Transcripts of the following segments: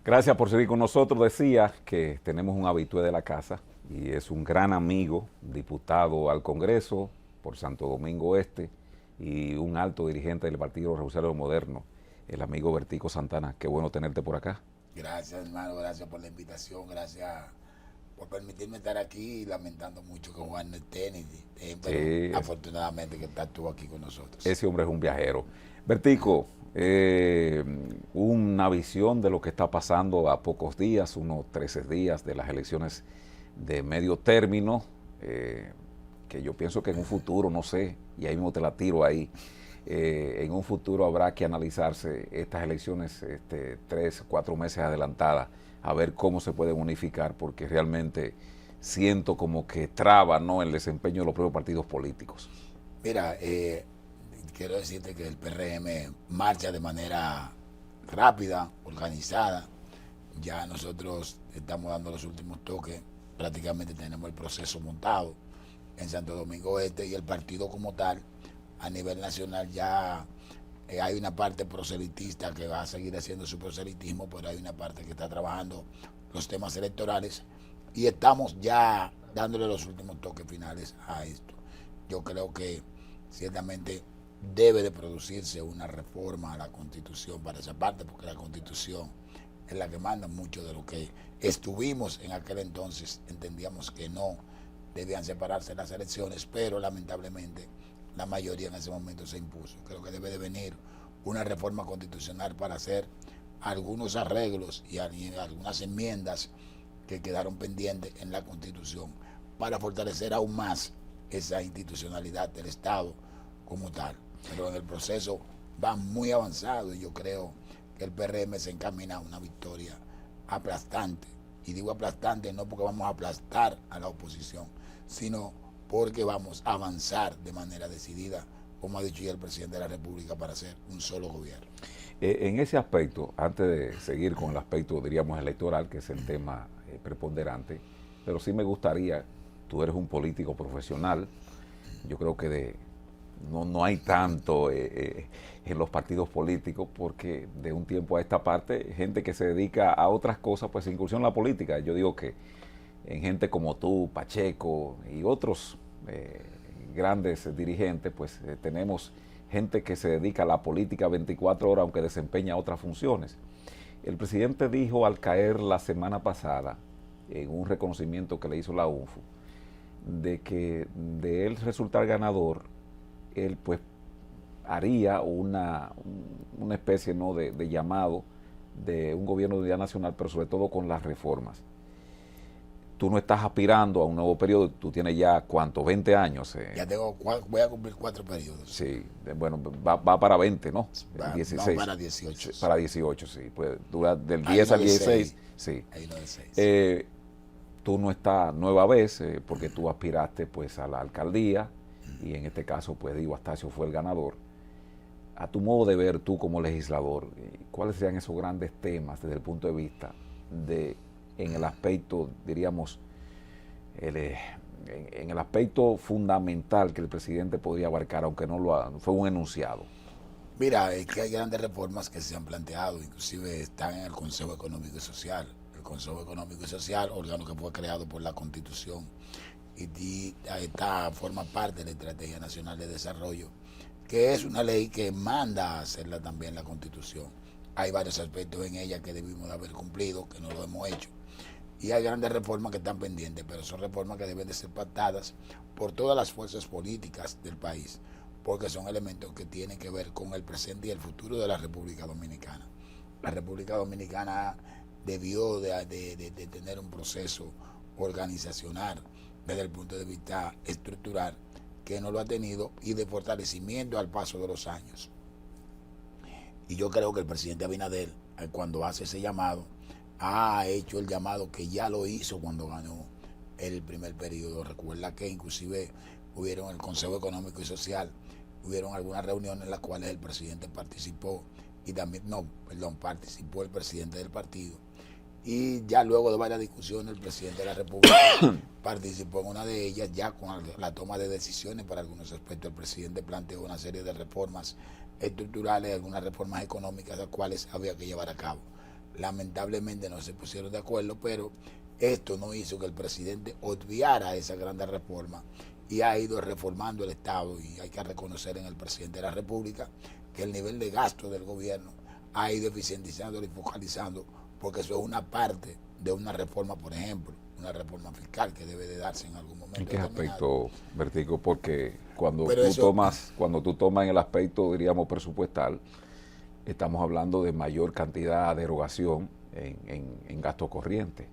Gracias por seguir con nosotros. Decía que tenemos un habitué de la casa y es un gran amigo, diputado al Congreso por Santo Domingo Este y un alto dirigente del Partido Revolucionario Moderno, el amigo Bertico Santana. Qué bueno tenerte por acá. Gracias, hermano, gracias por la invitación, gracias por permitirme estar aquí y lamentando mucho que Juan no esté, pero Sí, afortunadamente que estás tú aquí con nosotros. ese hombre es un viajero. Bertico, una visión de lo que está pasando a pocos días, unos 13 días de las elecciones de medio término, que yo pienso que en un futuro, no sé, y ahí mismo te la tiro ahí, en un futuro habrá que analizarse estas elecciones 3, 4 meses adelantadas, a ver cómo se pueden unificar, porque realmente siento como que traba, ¿no?, el desempeño de los propios partidos políticos. Mira, quiero decirte que el PRM marcha de manera rápida, organizada. Ya nosotros estamos dando los últimos toques, prácticamente tenemos el proceso montado en Santo Domingo Este y el partido como tal, a nivel nacional ya hay una parte proselitista que va a seguir haciendo su proselitismo, pero hay una parte que está trabajando los temas electorales y estamos ya dándole los últimos toques finales a esto. Yo creo que ciertamente debe de producirse una reforma a la Constitución para esa parte, porque la Constitución es la que manda mucho de lo que estuvimos en aquel entonces. Entendíamos que no debían separarse las elecciones, pero lamentablemente la mayoría en ese momento se impuso. Creo que debe de venir una reforma constitucional para hacer algunos arreglos y algunas enmiendas que quedaron pendientes en la Constitución para fortalecer aún más esa institucionalidad del Estado como tal. Pero en el proceso va muy avanzado y yo creo que el PRM se encamina a una victoria aplastante. Y digo aplastante no porque vamos a aplastar a la oposición, sino porque vamos a avanzar de manera decidida, como ha dicho ya el presidente de la República, para hacer un solo gobierno. En ese aspecto, antes de seguir con el aspecto, diríamos, electoral, que es el tema preponderante, pero sí me gustaría, tú eres un político profesional, yo creo que no hay tanto en los partidos políticos, porque de un tiempo a esta parte, gente que se dedica a otras cosas, pues se incursiona en la política. Yo digo que en gente como tú, Pacheco y otros grandes dirigentes, pues tenemos gente que se dedica a la política 24 horas, aunque desempeña otras funciones. El presidente dijo al caer la semana pasada, en un reconocimiento que le hizo la UNFU, de que de él resultar ganador, él pues haría una especie, ¿no?, de llamado de un gobierno de unidad nacional, pero sobre todo con las reformas. Tú no estás aspirando a un nuevo periodo, tú tienes ya, ¿cuánto? 20 años. Ya tengo, voy a cumplir 4 periodos. Sí, bueno, va para 20, ¿no? Va 16. para 18. Para 18, sí. Pues dura del 10 al 16. Sí. Ahí no de 6. Tú no estás nueva vez, porque tú aspiraste pues a la alcaldía, y en este caso pues Diego Astacio fue el ganador. A tu modo de ver, tú como legislador, ¿cuáles serían esos grandes temas desde el punto de vista en el aspecto, diríamos, en el aspecto fundamental que el presidente podría abarcar, aunque no fue un enunciado? Mira, es que hay grandes reformas que se han planteado, inclusive están en el Consejo Económico y Social. El Consejo Económico y Social, órgano que fue creado por la Constitución y esta forma parte de la Estrategia Nacional de Desarrollo, que es una ley que manda a hacerla también la Constitución. Hay varios aspectos en ella que debimos de haber cumplido, que no lo hemos hecho. Y hay grandes reformas que están pendientes, pero son reformas que deben de ser pactadas por todas las fuerzas políticas del país, porque son elementos que tienen que ver con el presente y el futuro de la República Dominicana. La República Dominicana debió de tener un proceso organizacional desde el punto de vista estructural que no lo ha tenido y de fortalecimiento al paso de los años. Y yo creo que el presidente Abinader, cuando hace ese llamado, ha hecho el llamado que ya lo hizo cuando ganó el primer periodo. Recuerda que inclusive hubieron el Consejo Económico y Social, hubieron algunas reuniones en las cuales el presidente participó y también, participó el presidente del partido. Y ya luego de varias discusiones, el presidente de la República participó en una de ellas, ya con la toma de decisiones para algunos aspectos. El presidente planteó una serie de reformas estructurales, algunas reformas económicas, las cuales había que llevar a cabo. lamentablemente no se pusieron de acuerdo, pero esto no hizo que el presidente obviara esa gran reforma y ha ido reformando el Estado, y hay que reconocer en el presidente de la República que el nivel de gasto del gobierno ha ido eficientizando y focalizando, porque eso es una parte de una reforma, por ejemplo, una reforma fiscal que debe de darse en algún momento. ¿En qué aspecto, Vertigo? Porque cuando tú tomas en el aspecto, diríamos, presupuestal, estamos hablando de mayor cantidad de erogación en gasto corriente.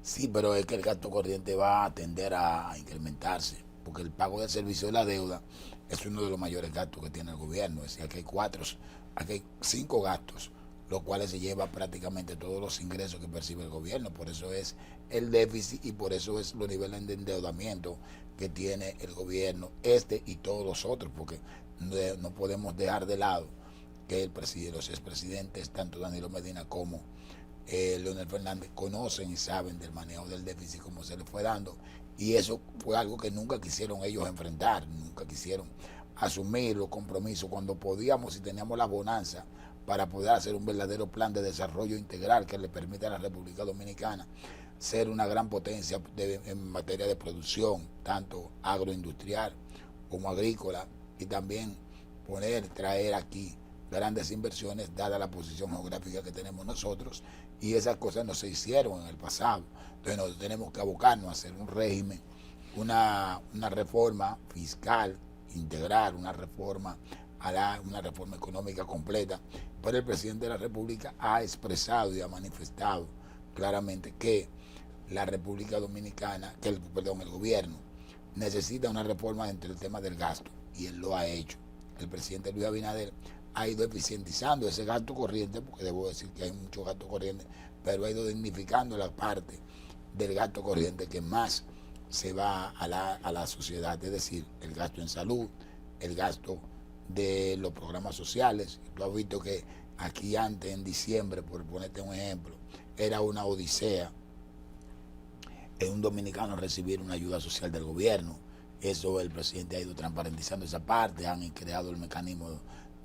Sí, pero es que el gasto corriente va a tender a incrementarse, porque el pago del servicio de la deuda es uno de los mayores gastos que tiene el gobierno. Es decir, aquí hay 5 gastos, los cuales se lleva prácticamente todos los ingresos que percibe el gobierno. Por eso es el déficit y por eso es los niveles de endeudamiento que tiene el gobierno, y todos los otros, porque no podemos dejar de lado que los expresidentes, tanto Danilo Medina como Leonel Fernández, conocen y saben del manejo del déficit, como se les fue dando, y eso fue algo que nunca quisieron ellos enfrentar, nunca quisieron asumir los compromisos cuando podíamos y teníamos la bonanza para poder hacer un verdadero plan de desarrollo integral que le permita a la República Dominicana ser una gran potencia en materia de producción, tanto agroindustrial como agrícola, y también traer aquí grandes inversiones dada la posición geográfica que tenemos nosotros, y esas cosas no se hicieron en el pasado. Entonces nosotros tenemos que abocarnos a hacer un régimen, una reforma fiscal integral, una reforma económica completa. Pero el presidente de la República ha expresado y ha manifestado claramente que la República Dominicana, el gobierno necesita una reforma entre el tema del gasto, y él lo ha hecho. El presidente Luis Abinader ha ido eficientizando ese gasto corriente, porque debo decir que hay mucho gasto corriente, pero ha ido dignificando la parte del gasto corriente que más se va a la sociedad, es decir, el gasto en salud, el gasto de los programas sociales. Tú has visto que aquí antes, en diciembre, por ponerte un ejemplo, era una odisea en un dominicano recibir una ayuda social del gobierno. Eso el presidente ha ido transparentizando esa parte, han creado el mecanismo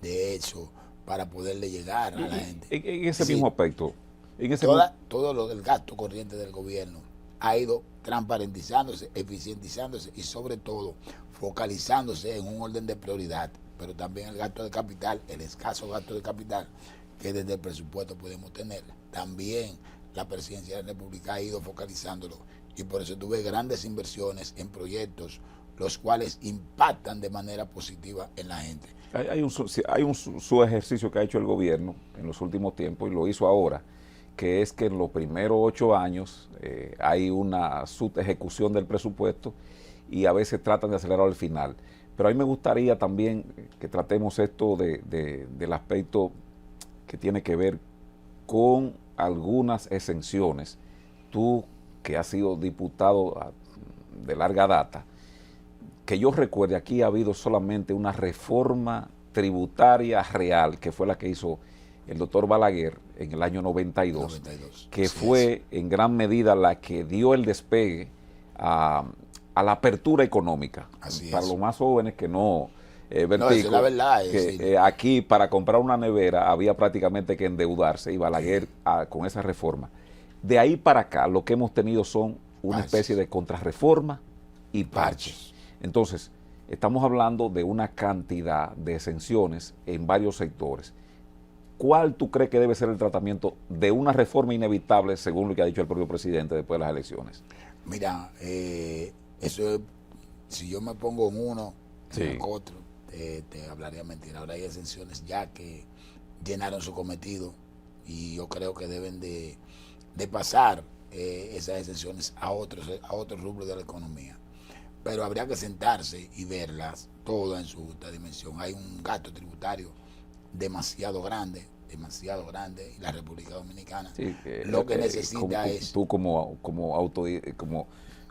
de eso para poderle llegar a la gente. En ese mismo aspecto, todo lo del gasto corriente del gobierno ha ido transparentizándose, eficientizándose y sobre todo focalizándose en un orden de prioridad, pero también el gasto de capital, el escaso gasto de capital que desde el presupuesto podemos tener, también la presidencia de la República ha ido focalizándolo, y por eso tuve grandes inversiones en proyectos los cuales impactan de manera positiva en la gente. Hay un su ejercicio que ha hecho el gobierno en los últimos tiempos, y lo hizo ahora, que es que en los primeros 8 años hay una subejecución del presupuesto y a veces tratan de acelerar al final. Pero a mí me gustaría también que tratemos esto del aspecto que tiene que ver con algunas exenciones. Tú, que has sido diputado de larga data, que yo recuerde, aquí ha habido solamente una reforma tributaria real, que fue la que hizo el doctor Balaguer en el año 92, que fue en gran medida la que dio el despegue a la apertura económica. Para los más jóvenes que no, no, es la verdad, que aquí para comprar una nevera había prácticamente que endeudarse, y Balaguer con esa reforma. De ahí para acá lo que hemos tenido son una especie de contrarreforma y parches. Entonces, estamos hablando de una cantidad de exenciones en varios sectores. ¿Cuál tú crees que debe ser el tratamiento de una reforma inevitable, según lo que ha dicho el propio presidente después de las elecciones? Mira, eso es, si yo me pongo en uno, en otro, te hablaría mentira. Ahora hay exenciones ya que llenaron su cometido, y yo creo que deben de pasar esas exenciones a otros rubros de la economía. Pero habría que sentarse y verlas todas en su justa dimensión. Hay un gasto tributario demasiado grande, y la República Dominicana lo que necesita es... Tú como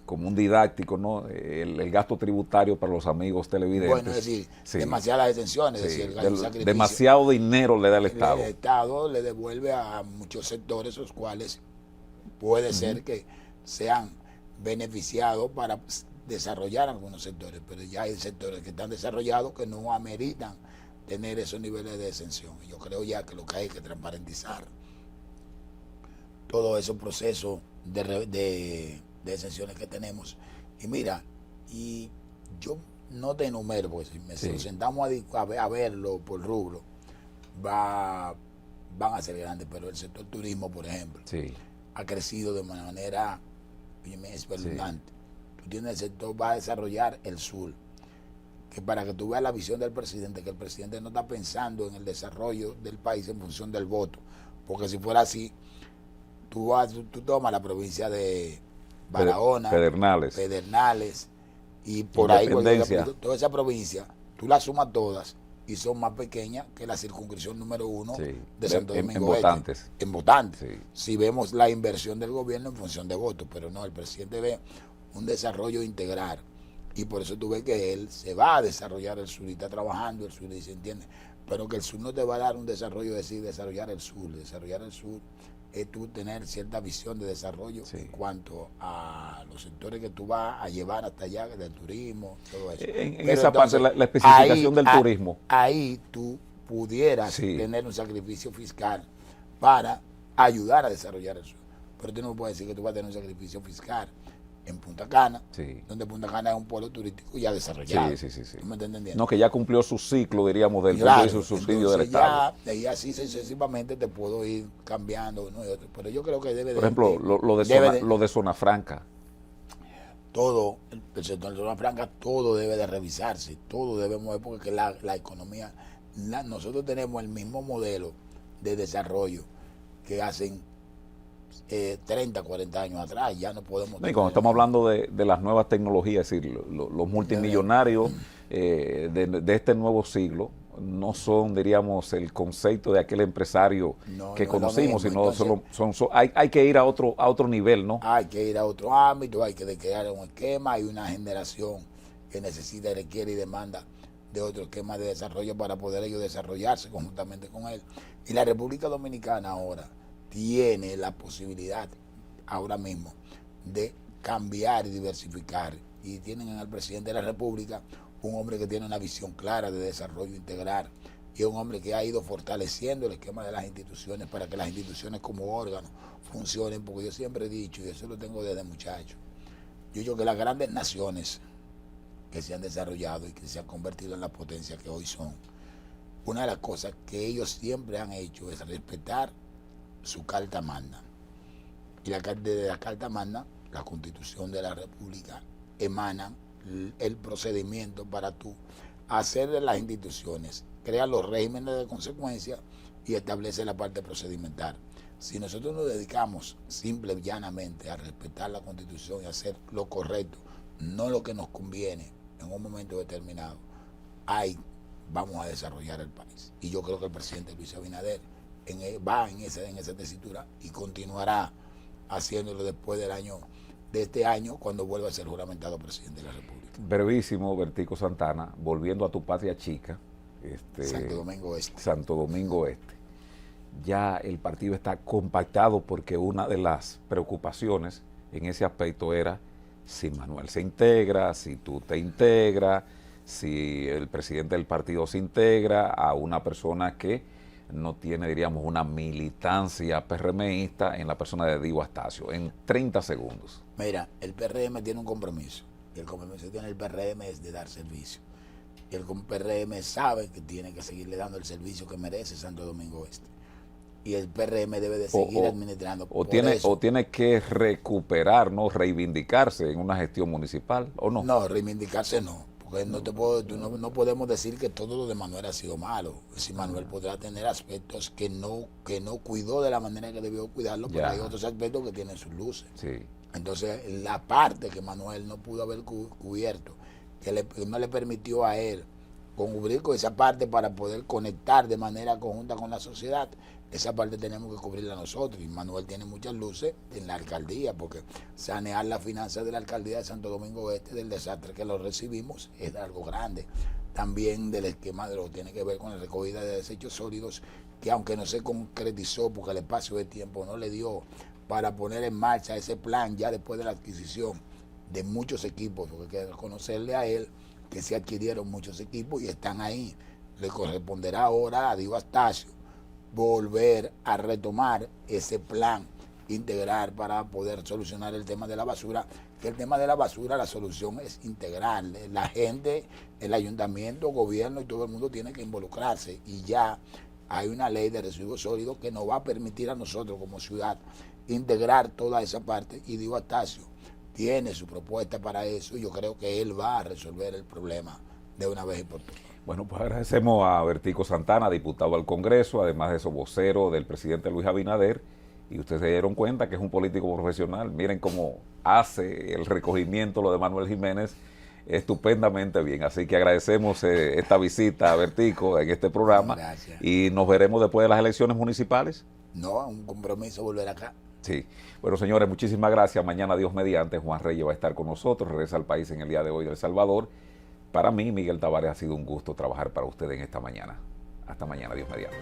un didáctico, ¿no? El gasto tributario para los amigos televidentes. Bueno, es decir, demasiadas exenciones, es decir, demasiado dinero le da el Estado. El Estado le devuelve a muchos sectores, los cuales puede ser que sean beneficiados para desarrollar algunos sectores, pero ya hay sectores que están desarrollados que no ameritan tener esos niveles de exención. Yo creo ya que lo que hay que transparentizar todos esos procesos de exenciones que tenemos. Y mira, y yo no te enumero, porque si nos sentamos a verlo por rubro, van a ser grandes, pero el sector turismo, por ejemplo, ha crecido de una manera espeluznante. Tú tienes el sector, va a desarrollar el sur, que para que tú veas la visión del presidente, que el presidente no está pensando en el desarrollo del país en función del voto, porque si fuera así, tú tomas la provincia de Barahona, Pedernales y por ahí, toda esa provincia, tú la sumas todas y son más pequeñas que la circunscripción número 1 de Santo Domingo en votantes. Si vemos la inversión del gobierno en función de votos, pero no, el presidente ve un desarrollo integral y por eso tú ves que él se va a desarrollar el sur y está trabajando el sur y se entiende, pero que el sur no te va a dar un desarrollo de decir desarrollar el sur es tú tener cierta visión de desarrollo en cuanto a los sectores que tú vas a llevar hasta allá, del turismo, todo eso. En esa entonces, parte, la especificación del turismo. Ahí tú pudieras tener un sacrificio fiscal para ayudar a desarrollar el sur. Pero tú no me puedes decir que tú vas a tener un sacrificio fiscal en Punta Cana, donde Punta Cana es un pueblo turístico ya desarrollado. ¿Tú me estás entendiendo? No, que ya cumplió su ciclo, diríamos, del su subsidio del Estado. Y así sucesivamente te puedo ir cambiando uno y otro. Pero yo creo que debe de... Por ejemplo, lo de Zona Franca. Todo, el sector de Zona Franca, todo debe de revisarse, todo debemos ver porque la economía, nosotros tenemos el mismo modelo de desarrollo que hacen 30, 40 años atrás, ya no podemos... Y cuando estamos hablando de las nuevas tecnologías, es decir, los multimillonarios de este nuevo siglo no son, diríamos, el concepto de aquel empresario que conocimos, sino hay que ir a otro nivel, ¿no? Hay que ir a otro ámbito, hay que crear un esquema, hay una generación que necesita, requiere y demanda de otro esquema de desarrollo para poder ellos desarrollarse conjuntamente con él. Y la República Dominicana ahora tiene la posibilidad ahora mismo de cambiar y diversificar. Y tienen en el presidente de la República un hombre que tiene una visión clara de desarrollo integral y un hombre que ha ido fortaleciendo el esquema de las instituciones para que las instituciones como órganos funcionen, porque yo siempre he dicho, y eso lo tengo desde muchacho, yo digo que las grandes naciones que se han desarrollado y que se han convertido en la potencia que hoy son, una de las cosas que ellos siempre han hecho es respetar su carta magna. Y de la carta magna, la Constitución de la República, emana el procedimiento para tú hacer de las instituciones, crear los regímenes de consecuencia y establece la parte procedimental. Si nosotros nos dedicamos simple y llanamente a respetar la Constitución y hacer lo correcto, no lo que nos conviene en un momento determinado, vamos a desarrollar el país. Y yo creo que el presidente Luis Abinader va en esa tesitura y continuará haciéndolo después de este año cuando vuelva a ser juramentado presidente de la República. Brevísimo, Bertico Santana, volviendo a tu patria chica, Santo Domingo Este. Santo Domingo Este. Ya el partido está compactado porque una de las preocupaciones en ese aspecto era si Manuel se integra, si tú te integras, si el presidente del partido se integra a una persona que no tiene, diríamos, una militancia PRMista en la persona de Diego Astacio. En 30 segundos. Mira, el PRM tiene un compromiso. Y el compromiso que tiene el PRM es de dar servicio. Y el PRM sabe que tiene que seguirle dando el servicio que merece Santo Domingo Este. Y el PRM debe de seguir administrando. O tiene que recuperar, ¿no? Reivindicarse en una gestión municipal, ¿o no? No, reivindicarse no. Porque no podemos decir que todo lo de Manuel ha sido malo. Si Manuel podrá tener aspectos que no cuidó de la manera que debió cuidarlo, pero hay otros aspectos que tienen sus luces. Entonces, la parte que Manuel no pudo haber cubierto, que no le permitió a él cubrir con esa parte para poder conectar de manera conjunta con la sociedad, esa parte tenemos que cubrirla nosotros. Y Manuel tiene muchas luces en la alcaldía, porque sanear las finanzas de la alcaldía de Santo Domingo Este, del desastre que lo recibimos, es algo grande. También del esquema de lo que tiene que ver con la recogida de desechos sólidos, que aunque no se concretizó porque el espacio de tiempo no le dio para poner en marcha ese plan ya después de la adquisición de muchos equipos, porque hay que reconocerle a él que se adquirieron muchos equipos y están ahí. Le corresponderá ahora a Diego Astacio volver a retomar ese plan integrar para poder solucionar el tema de la basura, que el tema de la basura, la solución es integral. La gente, el ayuntamiento, gobierno y todo el mundo tiene que involucrarse, y ya hay una ley de residuos sólidos que nos va a permitir a nosotros como ciudad integrar toda esa parte, y digo, Astacio tiene su propuesta para eso, y yo creo que él va a resolver el problema de una vez y por todas. Bueno, pues agradecemos a Bertico Santana, diputado al Congreso, además de eso vocero del presidente Luis Abinader, y ustedes se dieron cuenta que es un político profesional. Miren cómo hace el recogimiento lo de Manuel Jiménez estupendamente bien. Así que agradecemos esta visita a Bertico en este programa. Gracias. Y nos veremos después de las elecciones municipales. No, un compromiso volver acá. Sí. Bueno, señores, muchísimas gracias. Mañana, Dios mediante, Juan Reyes va a estar con nosotros. Regresa al país en el día de hoy de El Salvador. Para mí, Miguel Tavares, ha sido un gusto trabajar para usted en esta mañana. Hasta mañana, Dios mediante.